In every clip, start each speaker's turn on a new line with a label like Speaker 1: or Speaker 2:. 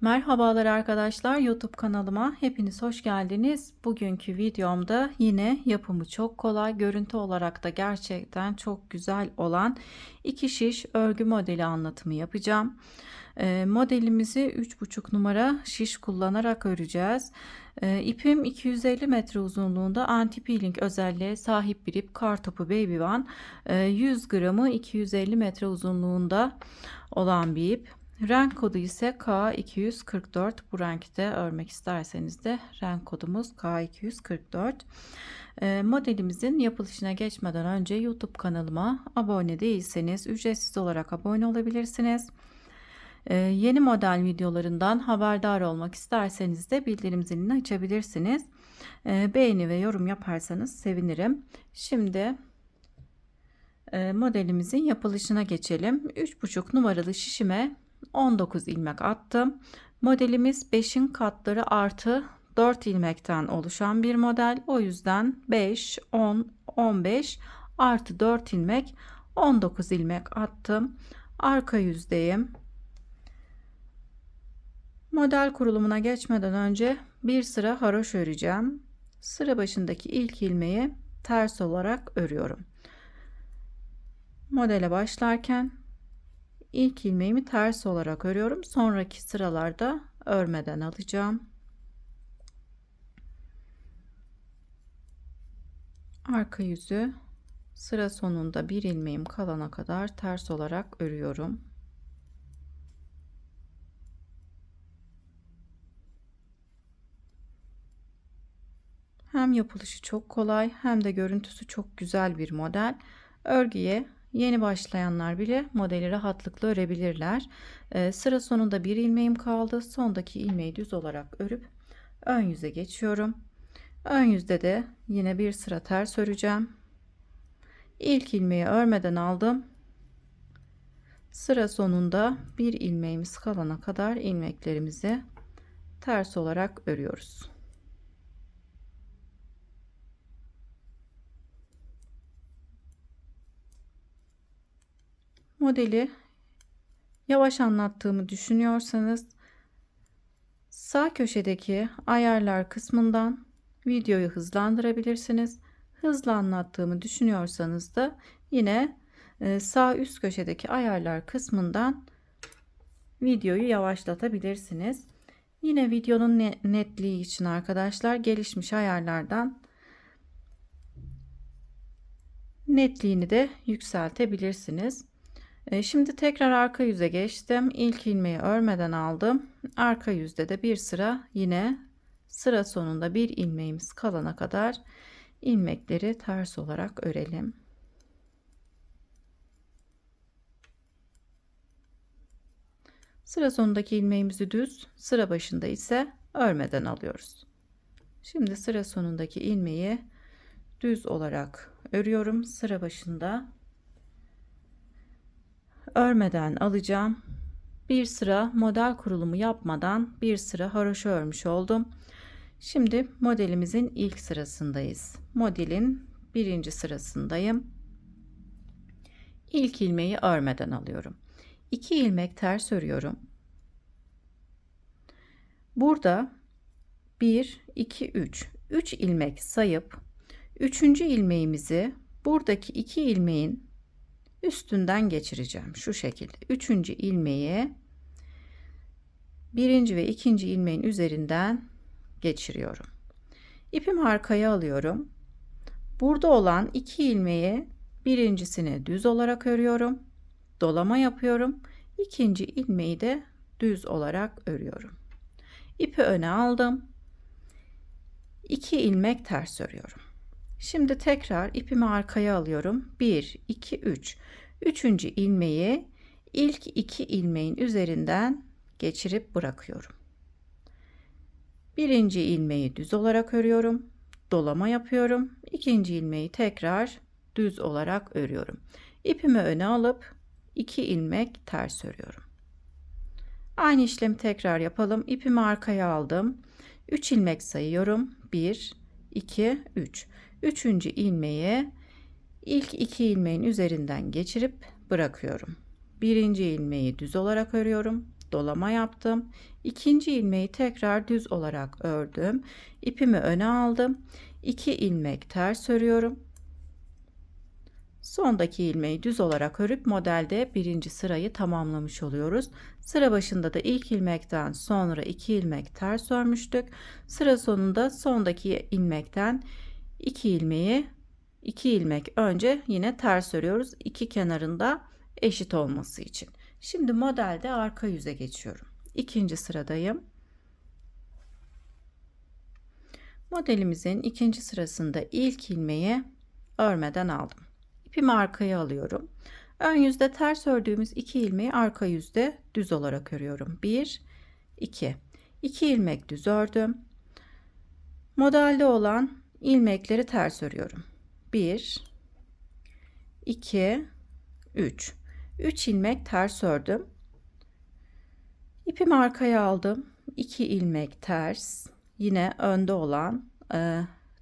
Speaker 1: Merhabalar arkadaşlar, YouTube kanalıma hepiniz hoş geldiniz. Bugünkü videomda yine yapımı çok kolay, görüntü olarak da gerçekten çok güzel olan iki şiş örgü modeli anlatımı yapacağım. Modelimizi 3,5 numara şiş kullanarak öreceğiz. İpim 250 metre uzunluğunda anti peeling özelliğe sahip bir ip, Kartopu Baby One. 100 gramı 250 metre uzunluğunda olan bir ip. Renk kodu ise K244. Bu renkte örmek isterseniz de renk kodumuz K244. Modelimizin yapılışına geçmeden önce YouTube kanalıma abone değilseniz ücretsiz olarak abone olabilirsiniz. Yeni model videolarından haberdar olmak isterseniz de bildirim zilini açabilirsiniz. Beğeni ve yorum yaparsanız sevinirim. Şimdi modelimizin yapılışına geçelim. 3,5 numaralı şişime 19 ilmek attım. Modelimiz 5'in katları artı 4 ilmekten oluşan bir model. O yüzden 5, 10, 15 artı 4 ilmek, 19 ilmek attım. Arka yüzdeyim. Model kurulumuna geçmeden önce bir sıra haroşa öreceğim. Sıra başındaki ilk ilmeği ters olarak örüyorum. Modele başlarken İlk ilmeğimi ters olarak örüyorum. Sonraki sıralarda örmeden alacağım. Arka yüzü sıra sonunda bir ilmeğim kalana kadar ters olarak örüyorum. Hem yapılışı çok kolay hem de görüntüsü çok güzel bir model. Örgüye yeni başlayanlar bile modeli rahatlıkla örebilirler. Sıra sonunda bir ilmeğim kaldı. Sondaki ilmeği düz olarak örüp ön yüze geçiyorum. Ön yüzde de yine bir sıra ters öreceğim. İlk ilmeği örmeden aldım. Sıra sonunda bir ilmeğimiz kalana kadar ilmeklerimizi ters olarak örüyoruz. Modeli yavaş anlattığımı düşünüyorsanız sağ köşedeki ayarlar kısmından videoyu hızlandırabilirsiniz. Hızlı anlattığımı düşünüyorsanız da yine sağ üst köşedeki ayarlar kısmından videoyu yavaşlatabilirsiniz. Yine videonun netliği için arkadaşlar gelişmiş ayarlardan netliğini de yükseltebilirsiniz. Şimdi tekrar arka yüze geçtim. İlk ilmeği örmeden aldım. Arka yüzde de bir sıra yine sıra sonunda bir ilmeğimiz kalana kadar ilmekleri ters olarak örelim. Sıra sonundaki ilmeğimizi düz, sıra başında ise örmeden alıyoruz. Şimdi sıra sonundaki ilmeği düz olarak örüyorum. Sıra başında örmeden alacağım. Bir sıra model kurulumu yapmadan bir sıra haroşa örmüş oldum. Şimdi modelimizin ilk sırasındayız. Modelin birinci sırasındayım. İlk ilmeği örmeden alıyorum. 2 ilmek ters örüyorum. Burada 1, 2, 3 ilmek sayıp 3. ilmeğimizi buradaki 2 ilmeğin üstünden geçireceğim. Şu şekilde 3. ilmeği 1. ve 2. ilmeğin üzerinden geçiriyorum. İpimi arkaya alıyorum. Burada olan 2 ilmeği birincisini düz olarak örüyorum. Dolama yapıyorum. 2. ilmeği de düz olarak örüyorum. İpi öne aldım. 2 ilmek ters örüyorum. Şimdi tekrar ipimi arkaya alıyorum. 1, 2, 3. 3. ilmeği ilk 2 ilmeğin üzerinden geçirip bırakıyorum. 1. ilmeği düz olarak örüyorum. Dolama yapıyorum. 2. ilmeği tekrar düz olarak örüyorum. İpimi öne alıp 2 ilmek ters örüyorum. Aynı işlemi tekrar yapalım. İpimi arkaya aldım. 3 ilmek sayıyorum. 1, 2, 3. 3. ilmeği ilk 2 ilmeğin üzerinden geçirip bırakıyorum. 1. ilmeği düz olarak örüyorum. dolama yaptım. İkinci ilmeği tekrar düz olarak ördüm. İpimi öne aldım. 2 ilmek ters örüyorum. Sondaki ilmeği düz olarak örüp modelde birinci sırayı tamamlamış oluyoruz. Sıra başında da ilk ilmekten sonra 2 ilmek ters örmüştük. Sıra sonunda sondaki ilmekten 2 ilmek önce yine ters örüyoruz. İki kenarında eşit olması için. Şimdi modelde arka yüze geçiyorum. İkinci sıradayım. Modelimizin ikinci sırasında ilk ilmeği örmeden aldım. İpimi arkaya alıyorum. Ön yüzde ters ördüğümüz 2 ilmeği arka yüzde düz olarak örüyorum. 1, 2. 2 ilmek düz ördüm. Modelde olan ilmekleri ters örüyorum. 1, 2, 3. 3 ilmek ters ördüm. İpimi arkaya aldım. 2 ilmek ters. Yine önde olan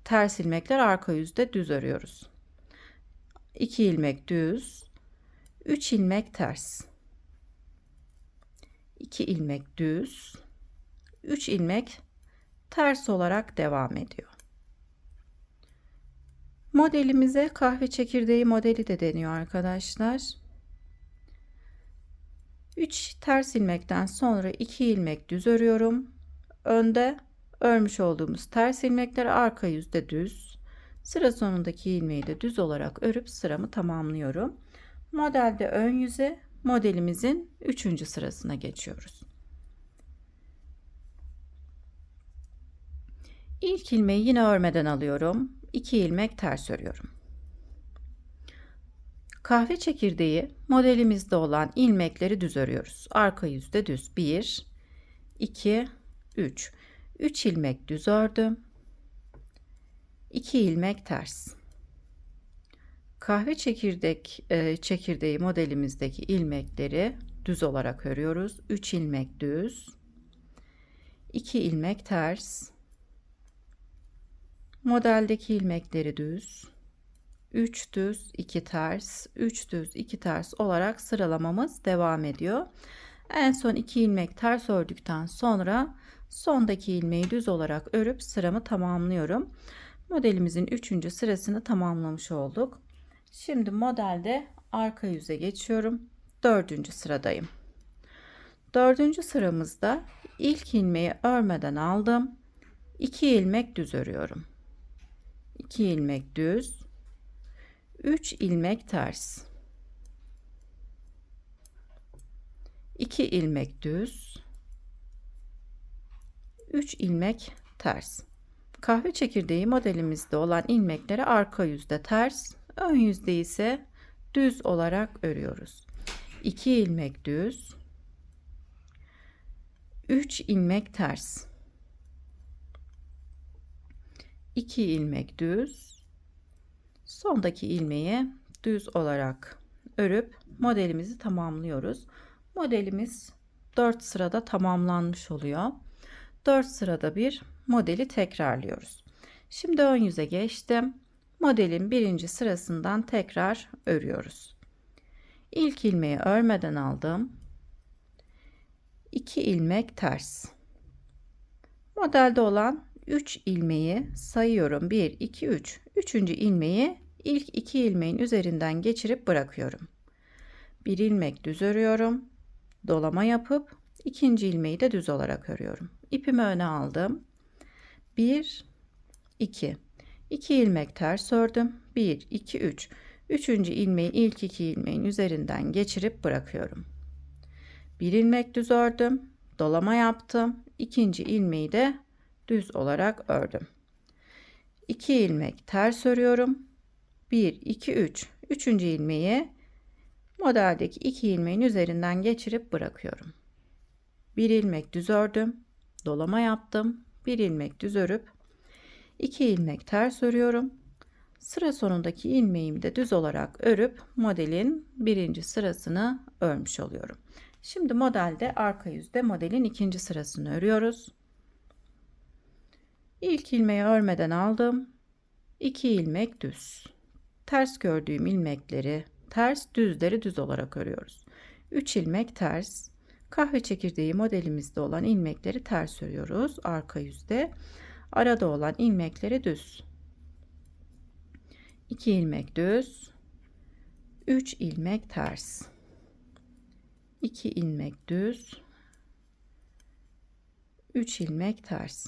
Speaker 1: ters ilmekler arka yüzde düz örüyoruz. 2 ilmek düz, 3 ilmek ters, 2 ilmek düz, 3 ilmek ters olarak devam ediyor. Modelimize kahve çekirdeği modeli de deniyor arkadaşlar. 3 ters ilmekten sonra 2 ilmek düz örüyorum. Önde örmüş olduğumuz ters ilmekleri arka yüzde düz. Sıra sonundaki ilmeği de düz olarak örüp sıramı tamamlıyorum. Modelde ön yüze modelimizin 3. sırasına geçiyoruz. İlk ilmeği yine örmeden alıyorum. 2 ilmek ters örüyorum. Kahve çekirdeği modelimizde olan ilmekleri düz örüyoruz. Arka yüzde düz. 1, 2, 3. 3 ilmek düz ördüm. 2 ilmek ters. Kahve çekirdeği modelimizdeki ilmekleri düz olarak örüyoruz. 3 ilmek düz. 2 ilmek ters. Modeldeki ilmekleri düz. 3 düz, 2 ters, 3 düz, 2 ters olarak sıralamamız devam ediyor. En son 2 ilmek ters ördükten sonra sondaki ilmeği düz olarak örüp sıramı tamamlıyorum. Modelimizin 3. sırasını tamamlamış olduk. Şimdi modelde arka yüze geçiyorum. 4. sıradayım. 4. sıramızda ilk ilmeği örmeden aldım. 2 ilmek düz örüyorum. 2 ilmek düz, 3 ilmek ters, 2 ilmek düz, 3 ilmek ters. Kahve çekirdeği modelimizde olan ilmekleri arka yüzde ters, ön yüzde ise düz olarak örüyoruz. 2 ilmek düz, 3 ilmek ters, 2 ilmek düz, sondaki ilmeği düz olarak örüp modelimizi tamamlıyoruz. Modelimiz 4 sırada tamamlanmış oluyor. 4 sırada bir modeli tekrarlıyoruz. Şimdi ön yüze geçtim. Modelin 1. sırasından tekrar örüyoruz. İlk ilmeği örmeden aldım. 2 ilmek ters. Modelde olan 3 ilmeği sayıyorum. 1, 2, 3. 3. ilmeği ilk 2 ilmeğin üzerinden geçirip bırakıyorum. 1 ilmek düz örüyorum. Dolama yapıp ikinci ilmeği de düz olarak örüyorum. İpimi öne aldım. 1, 2. 2 ilmek ters ördüm. 1, 2, 3. 3. ilmeği ilk 2 ilmeğin üzerinden geçirip bırakıyorum. 1 ilmek düz ördüm. Dolama yaptım. İkinci ilmeği de düz olarak ördüm. 2 ilmek ters örüyorum. 1, 2, 3. 3. ilmeği modeldeki 2 ilmeğin üzerinden geçirip bırakıyorum. 1 ilmek düz ördüm. Dolama yaptım. 1 ilmek düz örüp 2 ilmek ters örüyorum. Sıra sonundaki ilmeğimi de düz olarak örüp modelin 1. sırasını örmüş oluyorum. Şimdi modelde arka yüzde modelin 2. sırasını örüyoruz. İlk ilmeği örmeden aldım. 2 ilmek düz. Ters gördüğüm ilmekleri ters, düzleri düz olarak örüyoruz. 3 ilmek ters. Kahve çekirdeği modelimizde olan ilmekleri ters örüyoruz arka yüzde. Arada olan ilmekleri düz. 2 ilmek düz, 3 ilmek ters. 2 ilmek düz, 3 ilmek ters.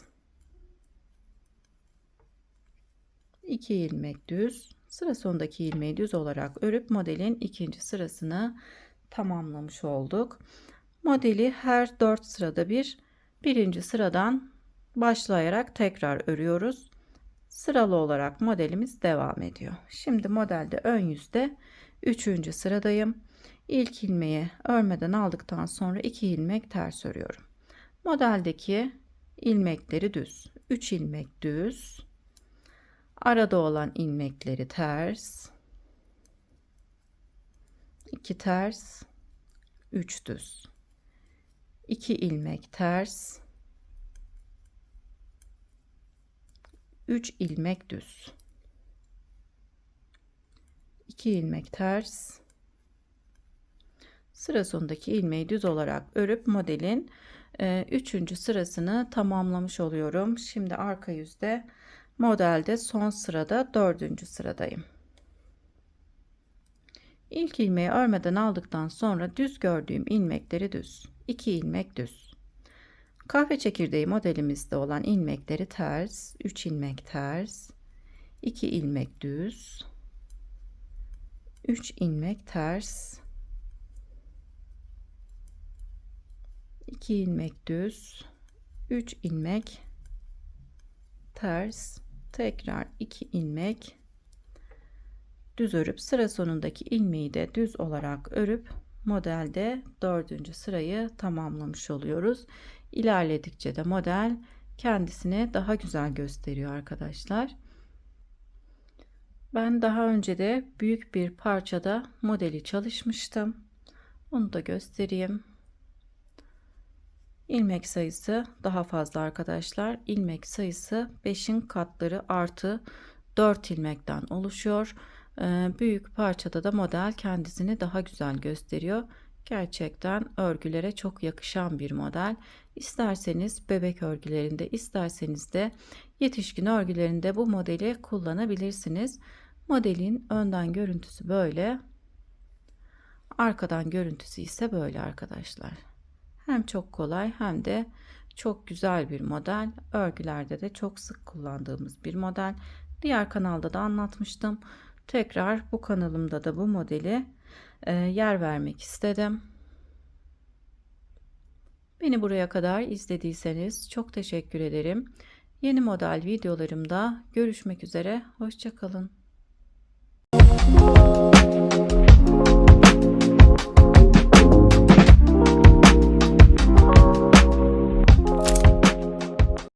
Speaker 1: 2 ilmek düz. Sıra sonundaki ilmeği düz olarak örüp modelin ikinci sırasını tamamlamış olduk. Modeli her 4 sırada birinci sıradan başlayarak tekrar örüyoruz. Sıralı olarak modelimiz devam ediyor. Şimdi modelde ön yüzde 3. sıradayım. İlk ilmeği örmeden aldıktan sonra 2 ilmek ters örüyorum. Modeldeki ilmekleri düz. 3 ilmek düz. Arada olan ilmekleri ters. 2 ters. 3 düz. 2 ilmek ters. 3 ilmek düz. 2 ilmek ters. Sıra sonundaki ilmeği düz olarak örüp modelin 3. sırasını tamamlamış oluyorum. Şimdi arka yüzde modelde son sırada 4. sıradayım. İlk ilmeği örmeden aldıktan sonra düz gördüğüm ilmekleri düz. 2 ilmek düz. Kahve çekirdeği modelimizde olan ilmekleri ters. 3 ilmek ters. 2 ilmek düz. 3 ilmek ters. 2 ilmek düz. 3 ilmek ters. Tekrar 2 ilmek düz örüp sıra sonundaki ilmeği de düz olarak örüp modelde 4. sırayı tamamlamış oluyoruz. İlerledikçe de model kendisini daha güzel gösteriyor arkadaşlar. Ben daha önce de büyük bir parçada modeli çalışmıştım. Onu da göstereyim. İlmek sayısı daha fazla arkadaşlar. İlmek sayısı 5'in katları artı 4 ilmekten oluşuyor. Büyük parçada da model kendisini daha güzel gösteriyor. Gerçekten örgülere çok yakışan bir model. İsterseniz bebek örgülerinde, isterseniz de yetişkin örgülerinde bu modeli kullanabilirsiniz. Modelin önden görüntüsü böyle. Arkadan görüntüsü ise böyle arkadaşlar. Hem çok kolay hem de çok güzel bir model. Örgülerde de çok sık kullandığımız bir model. Diğer kanalda da anlatmıştım. Tekrar bu kanalımda da bu modeli yer vermek istedim. Beni buraya kadar izlediyseniz çok teşekkür ederim. Yeni model videolarımda görüşmek üzere. Hoşça kalın.